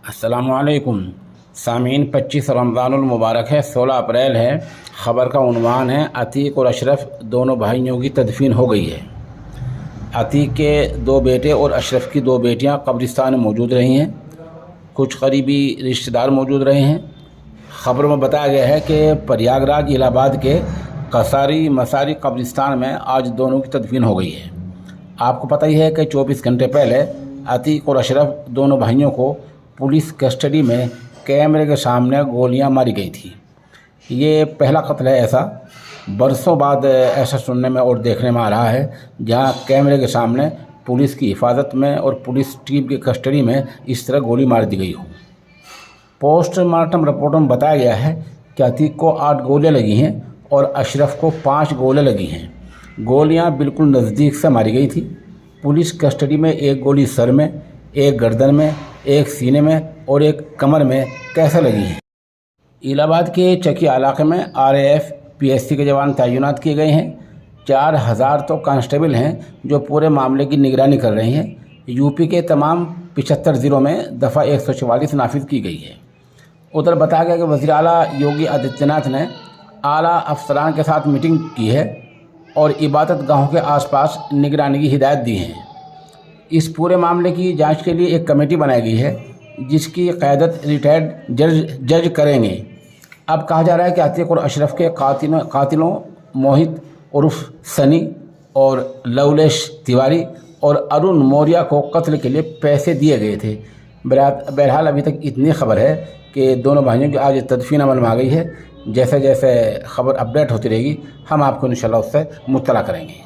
अस्सलामुअलैकुम सामीन 25 रमज़ानुल मुबारक है, 16 अप्रैल है। ख़बर का उन्वान है अतीक और अशरफ दोनों भाइयों की तदफीन हो गई है। अतीक के 2 बेटे और अशरफ की 2 बेटियां कब्रिस्तान में मौजूद रही हैं। कुछ करीबी रिश्तेदार मौजूद रहे हैं। ख़बर में बताया गया है कि प्रयागराज इलाहाबाद के कसारी मसारी कब्रिस्तान में आज दोनों की तदफीन हो गई है। आपको पता ही है कि 24 घंटे पहले अतीक और अशरफ दोनों भाइयों को पुलिस कस्टडी में कैमरे के सामने गोलियां मारी गई थी। ये पहला कत्ल है ऐसा, बरसों बाद ऐसा सुनने में और देखने में आ रहा है जहां कैमरे के सामने पुलिस की हिफाजत में और पुलिस टीम की कस्टडी में इस तरह गोली मार दी गई हो। पोस्टमार्टम रिपोर्ट में बताया गया है कि अतीक को 8 गोलियां लगी हैं और अशरफ को 5 गोलियां लगी हैं। गोलियां बिल्कुल नज़दीक से मारी गई थी। पुलिस कस्टडी में 1 गोली सर में, 1 गर्दन में, 1 सीने में और 1 कमर में कैसे लगी है। इलाहाबाद के चकी इलाके में RAF PSC के जवान तैनात किए गए हैं। 4000 तो कांस्टेबल हैं जो पूरे मामले की निगरानी कर रहे हैं। यूपी के तमाम 75 ज़िलों में दफ़ा 144 नाफिज की गई है। उधर बताया गया कि वज़ीर आला योगी आदित्यनाथ ने आला अफसरान के साथ मीटिंग की है और इबादत गाहों के आसपास निगरानी की हिदायत दी है। इस पूरे मामले की जांच के लिए एक कमेटी बनाई गई है जिसकी क़यादत रिटायर्ड जज करेंगे। अब कहा जा रहा है कि अतीक और अशरफ के कातिलों मोहित उर्फ सनी और लवलेश तिवारी और अरुण मौर्य को कत्ल के लिए पैसे दिए गए थे। बहरहाल अभी तक इतनी खबर है कि दोनों भाइयों की आज तदफीन अमल में आ गई है। जैसे जैसे खबर अपडेट होती रहेगी हम आपको इंशाल्लाह उससे मुत्तला करेंगे।